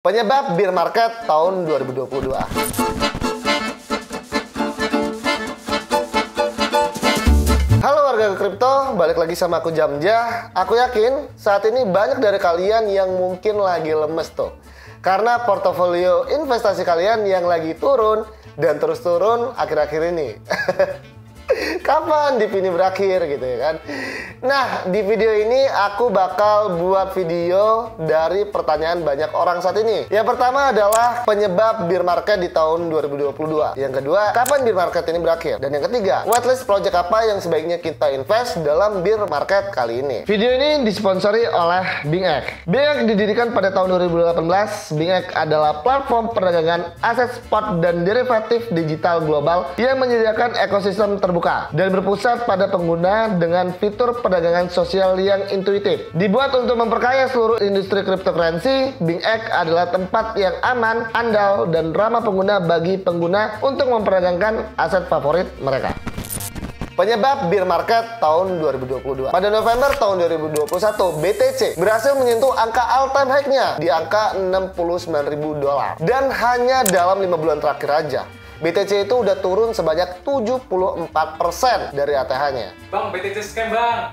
Penyebab bear market tahun 2022. Halo warga kripto, balik lagi sama aku Jamja. Aku yakin saat ini banyak dari kalian yang mungkin lagi lemes tuh, karena portofolio investasi kalian yang lagi turun dan terus turun akhir-akhir ini. Kapan dip ini berakhir gitu ya kan? Nah, di video ini aku bakal buat video dari pertanyaan banyak orang saat ini. Yang pertama adalah penyebab bear market di tahun 2022. Yang kedua, kapan bear market ini berakhir? Dan yang ketiga, whitelist project apa yang sebaiknya kita invest dalam bear market kali ini. Video ini disponsori oleh BingX. BingX didirikan pada tahun 2018. BingX adalah platform perdagangan aset spot dan derivatif digital global yang menyediakan ekosistem terbuka dan berpusat pada pengguna dengan fitur perdagangan sosial yang intuitif. Dibuat untuk memperkaya seluruh industri cryptocurrency, BingX adalah tempat yang aman, andal, dan ramah pengguna bagi pengguna untuk memperdagangkan aset favorit mereka. Penyebab bear market tahun 2022. Pada November tahun 2021, BTC berhasil menyentuh angka all-time high-nya di angka $69.000. Dan hanya dalam 5 bulan terakhir aja, BTC itu udah turun sebanyak 74% dari ATH-nya. Bang, BTC scam bang.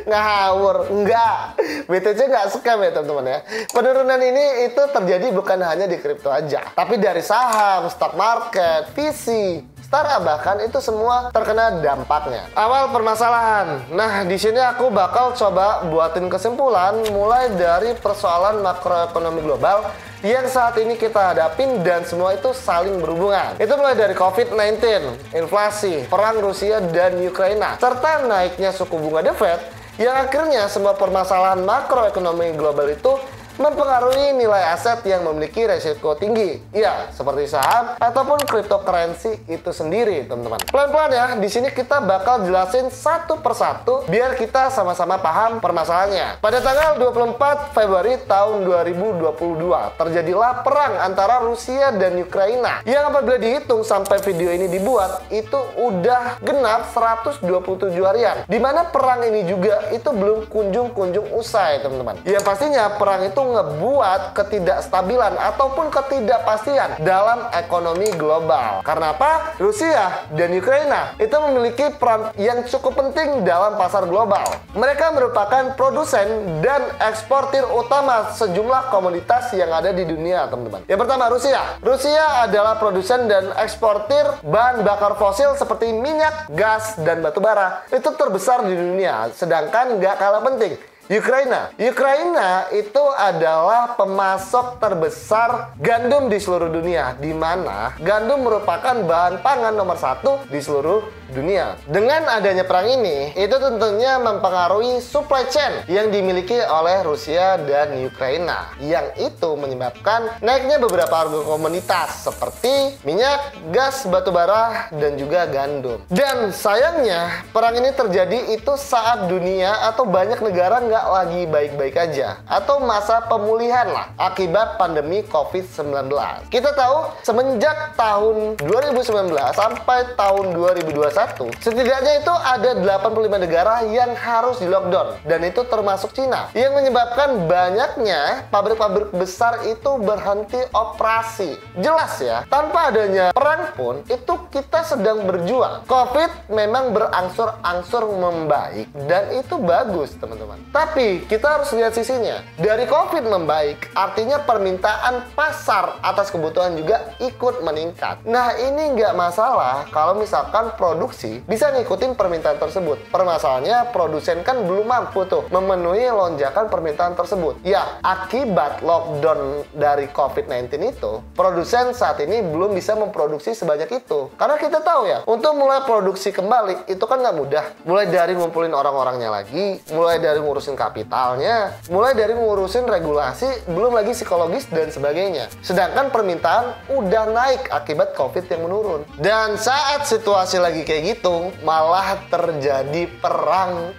Ngawur, enggak. BTC nggak scam ya teman-teman ya. Penurunan ini itu terjadi bukan hanya di kripto aja, tapi dari saham, stock market, VC, startup bahkan itu semua terkena dampaknya. Awal permasalahan. Nah, di sini aku bakal coba buatin kesimpulan mulai dari persoalan makroekonomi global yang saat ini kita hadapin dan semua itu saling berhubungan. Itu mulai dari COVID-19, inflasi, perang Rusia dan Ukraina, serta naiknya suku bunga The Fed yang akhirnya semua permasalahan makroekonomi global itu mempengaruhi nilai aset yang memiliki resiko tinggi. Ya, seperti saham ataupun cryptocurrency itu sendiri, teman-teman. Pelan-pelan ya, di sini kita bakal jelasin satu persatu biar kita sama-sama paham permasalahannya. Pada tanggal 24 Februari tahun 2022, terjadilah perang antara Rusia dan Ukraina. Yang apabila dihitung sampai video ini dibuat, itu udah genap 127 harian. Dimana perang ini juga itu belum kunjung-kunjung usai, teman-teman. Ya pastinya perang itu ngebuat ketidakstabilan ataupun ketidakpastian dalam ekonomi global. Karena apa? Rusia dan Ukraina itu memiliki peran yang cukup penting dalam pasar global. Mereka merupakan produsen dan eksportir utama sejumlah komoditas yang ada di dunia, teman-teman. Yang pertama, Rusia. Rusia adalah produsen dan eksportir bahan bakar fosil seperti minyak, gas, dan batu bara. Itu terbesar di dunia, sedangkan nggak kalah penting, Ukraina itu adalah pemasok terbesar gandum di seluruh dunia, di mana gandum merupakan bahan pangan nomor 1 di seluruh dunia. Dengan adanya perang ini, itu tentunya mempengaruhi supply chain yang dimiliki oleh Rusia dan Ukraina, yang itu menyebabkan naiknya beberapa harga komoditas seperti minyak, gas, batu bara, dan juga gandum. Dan sayangnya, perang ini terjadi itu saat dunia atau banyak negara nggak lagi baik-baik aja, atau masa pemulihan lah akibat pandemi COVID-19. Kita tahu semenjak tahun 2019 sampai tahun 2021, setidaknya itu ada 85 negara yang harus di lockdown, dan itu termasuk Cina, yang menyebabkan banyaknya pabrik-pabrik besar itu berhenti operasi. Jelas ya, tanpa adanya perang pun itu kita sedang berjuang. COVID memang berangsur-angsur membaik, dan itu bagus, teman-teman. Tapi kita harus lihat sisinya. Dari COVID membaik, artinya permintaan pasar atas kebutuhan juga ikut meningkat. Nah, ini nggak masalah kalau misalkan produksi bisa ngikutin permintaan tersebut. Permasalahannya produsen kan belum mampu tuh memenuhi lonjakan permintaan tersebut. Ya, akibat lockdown dari COVID-19 itu, produsen saat ini belum bisa memproduksi sebanyak itu. Karena kita tahu ya, untuk mulai produksi kembali itu kan nggak mudah. Mulai dari ngumpulin orang-orangnya lagi, mulai dari ngurusin kapitalnya, mulai dari ngurusin regulasi, belum lagi psikologis dan sebagainya. Sedangkan permintaan udah naik akibat COVID yang menurun. Dan saat situasi lagi kayak gitu, malah terjadi perang.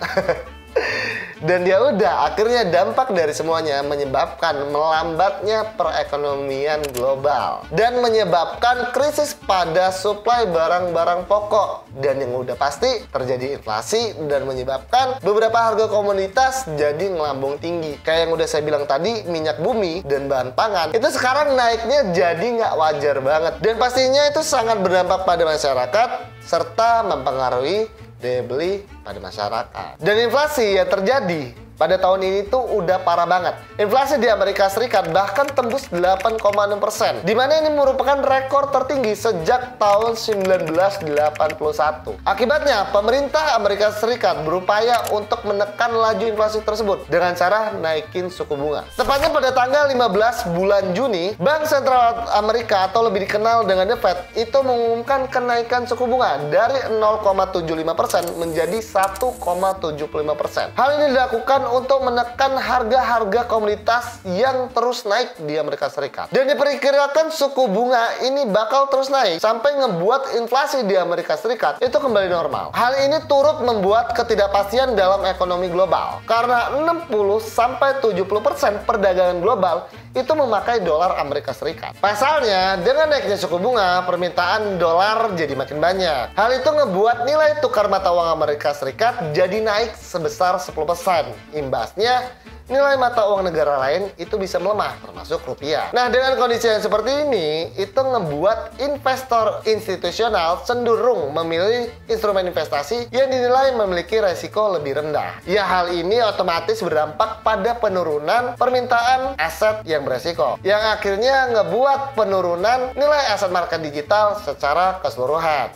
Dan ya udah, akhirnya dampak dari semuanya menyebabkan melambatnya perekonomian global dan menyebabkan krisis pada suplai barang-barang pokok. Dan yang udah pasti terjadi inflasi dan menyebabkan beberapa harga komoditas jadi ngelambung tinggi. Kayak yang udah saya bilang tadi, minyak bumi dan bahan pangan itu sekarang naiknya jadi nggak wajar banget. Dan pastinya itu sangat berdampak pada masyarakat serta mempengaruhi daya beli pada masyarakat. Dan inflasi yang terjadi pada tahun ini tuh udah parah banget. Inflasi di Amerika Serikat bahkan tembus 8,6%, di mana ini merupakan rekor tertinggi sejak tahun 1981. Akibatnya, pemerintah Amerika Serikat berupaya untuk menekan laju inflasi tersebut dengan cara naikin suku bunga. Tepatnya pada tanggal 15 bulan Juni, Bank Sentral Amerika atau lebih dikenal dengan The Fed itu mengumumkan kenaikan suku bunga dari 0,75% menjadi 1,75%. Hal ini dilakukan untuk menekan harga-harga komoditas yang terus naik di Amerika Serikat. Dan diperkirakan suku bunga ini bakal terus naik sampai ngebuat inflasi di Amerika Serikat itu kembali normal. Hal ini turut membuat ketidakpastian dalam ekonomi global karena 60-70% perdagangan global itu memakai dolar Amerika Serikat. Pasalnya, dengan naiknya suku bunga, permintaan dolar jadi makin banyak. Hal itu ngebuat nilai tukar mata uang Amerika Serikat jadi naik sebesar 10%. Imbasnya, nilai mata uang negara lain itu bisa melemah, termasuk rupiah. Nah, dengan kondisi yang seperti ini, itu ngebuat investor institusional cenderung memilih instrumen investasi yang dinilai memiliki resiko lebih rendah. Ya, hal ini otomatis berdampak pada penurunan permintaan aset yang beresiko, yang akhirnya ngebuat penurunan nilai aset market digital secara keseluruhan.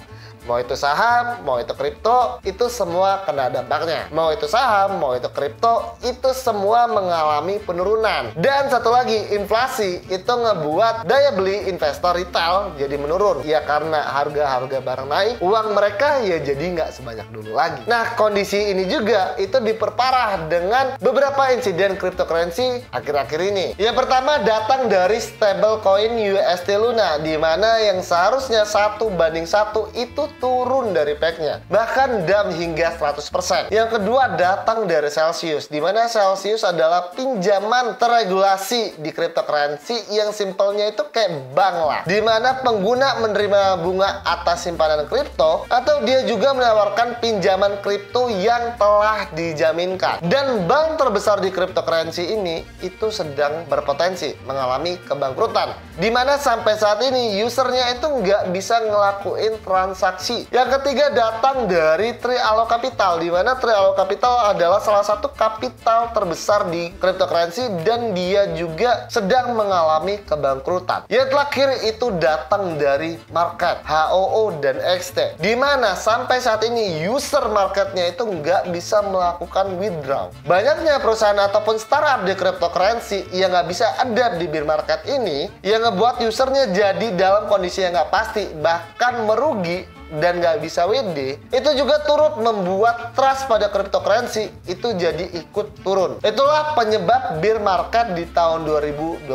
Mau itu saham, mau itu kripto, itu semua kena dampaknya. Mau itu saham, mau itu kripto, itu semua mengalami penurunan. Dan satu lagi, inflasi itu ngebuat daya beli investor retail jadi menurun. Ya karena harga-harga barang naik, uang mereka ya jadi nggak sebanyak dulu lagi. Nah, kondisi ini juga itu diperparah dengan beberapa insiden cryptocurrency akhir-akhir ini. Yang pertama datang dari stablecoin USD Luna, di mana yang seharusnya 1:1 itu turun dari peg-nya, bahkan down hingga 100%. Yang kedua datang dari Celsius, di mana Celsius adalah pinjaman terregulasi di cryptocurrency yang simpelnya itu kayak bank lah, di mana pengguna menerima bunga atas simpanan kripto atau dia juga menawarkan pinjaman kripto yang telah dijaminkan. Dan bank terbesar di cryptocurrency ini itu sedang berpotensi mengalami kebangkrutan, di mana sampai saat ini usernya itu nggak bisa ngelakuin transaksi. Yang ketiga datang dari Triallo Capital, di mana Triallo Capital adalah salah satu kapital terbesar di cryptocurrency dan dia juga sedang mengalami kebangkrutan. Yang terakhir itu datang dari market, HOO dan XT, di mana sampai saat ini user marketnya itu nggak bisa melakukan withdraw. Banyaknya perusahaan ataupun startup di cryptocurrency yang nggak bisa adapt di bear market ini, yang ngebuat usernya jadi dalam kondisi yang nggak pasti, bahkan merugi dan nggak bisa WD, itu juga turut membuat trust pada cryptocurrency itu jadi ikut turun. Itulah penyebab bear market di tahun 2022.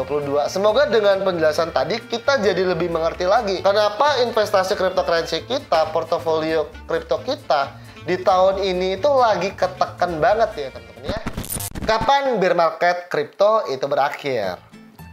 Semoga dengan penjelasan tadi kita jadi lebih mengerti lagi kenapa investasi cryptocurrency kita, portofolio kripto kita di tahun ini itu lagi ketekan banget ya teman-teman ya. Kapan bear market kripto itu berakhir?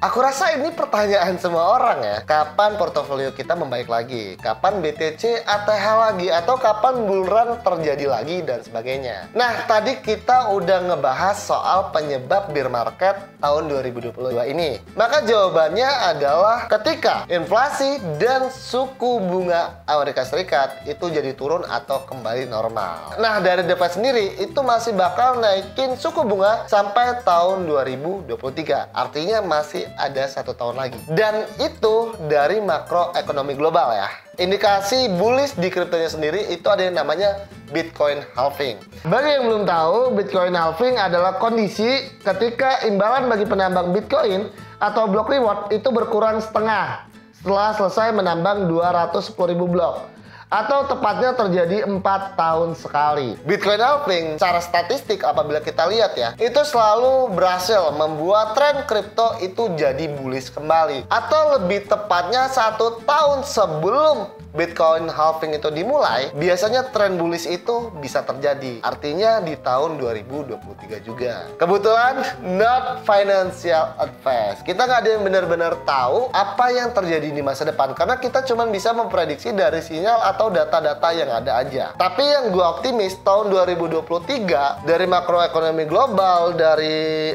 Aku rasa ini pertanyaan semua orang ya. Kapan portofolio kita membaik lagi? Kapan BTC ATH lagi? Atau kapan bull run terjadi lagi dan sebagainya? Nah, tadi kita udah ngebahas soal penyebab bear market tahun 2022 ini. Maka jawabannya adalah ketika inflasi dan suku bunga Amerika Serikat itu jadi turun atau kembali normal. Nah, dari The Fed sendiri itu masih bakal naikin suku bunga sampai tahun 2023. Artinya masih ada 1 tahun lagi. Dan itu dari makroekonomi global ya. Indikasi bullish di kriptonya sendiri itu ada yang namanya Bitcoin halving. Bagi yang belum tahu, Bitcoin halving adalah kondisi ketika imbalan bagi penambang Bitcoin atau block reward itu berkurang setengah setelah selesai menambang 210.000 blok. Atau tepatnya terjadi 4 tahun sekali. Bitcoin halving secara statistik apabila kita lihat ya, itu selalu berhasil membuat tren kripto itu jadi bullish kembali. Atau lebih tepatnya 1 tahun sebelum Bitcoin halving itu dimulai, biasanya tren bullish itu bisa terjadi. Artinya di tahun 2023 juga. Kebetulan not financial advice. Kita nggak ada yang benar-benar tahu apa yang terjadi di masa depan karena kita cuma bisa memprediksi dari sinyal atau data-data yang ada aja. Tapi yang gue optimis tahun 2023 dari makroekonomi global, dari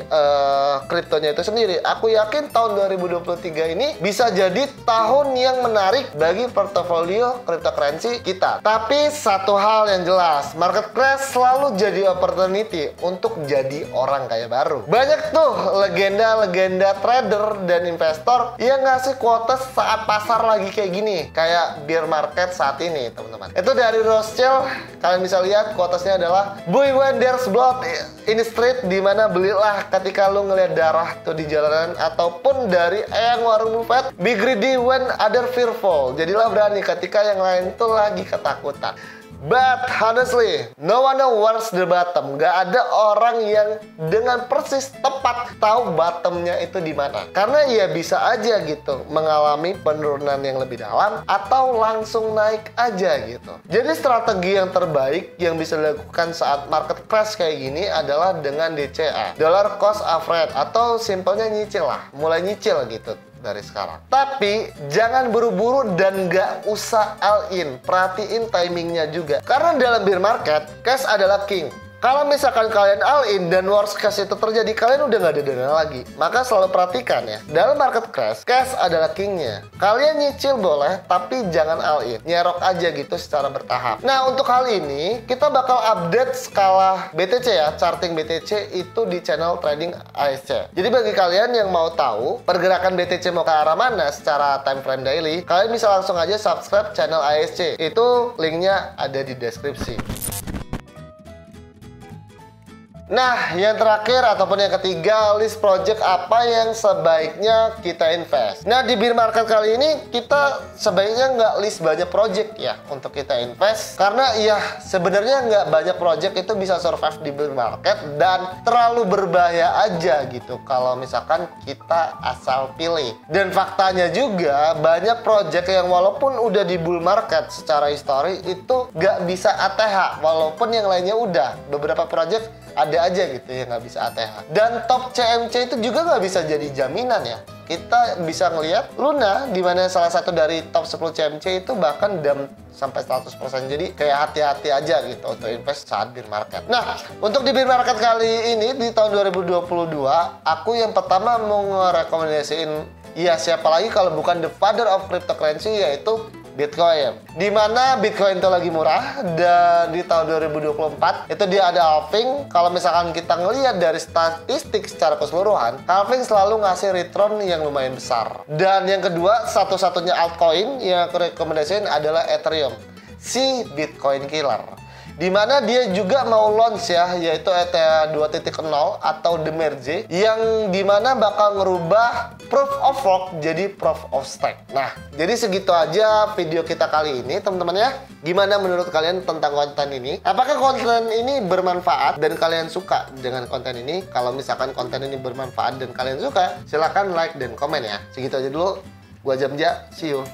kriptonya itu sendiri, aku yakin tahun 2023 ini bisa jadi tahun yang menarik bagi portofolio cryptocurrency kita. Tapi satu hal yang jelas, market crash selalu jadi opportunity untuk jadi orang kaya baru. Banyak tuh legenda-legenda trader dan investor yang ngasih quotes saat pasar lagi kayak gini, kayak bear market saat ini, teman-teman. Itu dari Rothschild, kalian bisa lihat quotesnya adalah buy when there's blood in the street, dimana belilah ketika lu ngeliat darah tuh di jalanan, ataupun dari Eyang Warren Buffett, be greedy when other fearful, jadilah berani ketika yang lain tuh lagi ketakutan. But honestly, no one knows the bottom. Gak ada orang yang dengan persis tepat tahu bottomnya itu di mana. Karena ya bisa aja gitu mengalami penurunan yang lebih dalam atau langsung naik aja gitu. Jadi strategi yang terbaik yang bisa dilakukan saat market crash kayak gini adalah dengan DCA, dollar cost average, atau simpelnya nyicil lah, mulai nyicil gitu dari sekarang. Tapi jangan buru-buru dan nggak usah all in. Perhatiin timingnya juga. Karena dalam bear market, cash adalah king. Kalau misalkan kalian all in dan worst case itu terjadi, kalian udah nggak ada dana lagi. Maka selalu perhatikan ya, dalam market crash, cash adalah kingnya. Kalian nyicil boleh, tapi jangan all in. Nyerok aja gitu secara bertahap. Nah, untuk hal ini, kita bakal update skala BTC ya, charting BTC itu di channel trading ASC. Jadi bagi kalian yang mau tahu pergerakan BTC mau ke arah mana secara time frame daily, kalian bisa langsung aja subscribe channel ASC. Itu linknya ada di deskripsi. Nah, yang terakhir ataupun yang ketiga, list project apa yang sebaiknya kita invest. Nah, di bear market kali ini kita sebaiknya nggak list banyak project ya untuk kita invest. Karena ya sebenarnya nggak banyak project itu bisa survive di bear market dan terlalu berbahaya aja gitu kalau misalkan kita asal pilih. Dan faktanya juga banyak project yang walaupun udah di bull market secara histori itu nggak bisa ATH walaupun yang lainnya udah. Beberapa project ada aja gitu yang nggak bisa ATH. Dan top CMC itu juga nggak bisa jadi jaminan ya. Kita bisa ngelihat Luna, di mana salah satu dari top 10 CMC itu bahkan dump sampai 100%. Jadi kayak hati-hati aja gitu untuk invest saat bear market. Nah, untuk di bear market kali ini di tahun 2022, aku yang pertama mau ngerekomendasiin, ya siapa lagi kalau bukan the father of cryptocurrency, yaitu Bitcoin. Dimana Bitcoin itu lagi murah dan di tahun 2024 itu dia ada halving. Kalau misalkan kita ngelihat dari statistik secara keseluruhan, halving selalu ngasih return yang lumayan besar. Dan yang kedua, satu-satunya altcoin yang aku rekomendasiin adalah Ethereum, si Bitcoin killer. Dimana dia juga mau launch ya, yaitu ETH 2.0 atau The Merge, yang dimana bakal ngerubah proof of work jadi proof of stake. Nah, jadi segitu aja video kita kali ini teman-teman ya. Gimana menurut kalian tentang konten ini? Apakah konten ini bermanfaat dan kalian suka dengan konten ini? Kalau misalkan konten ini bermanfaat dan kalian suka, silahkan like dan komen ya. Segitu aja dulu. Gua Jamja, see you.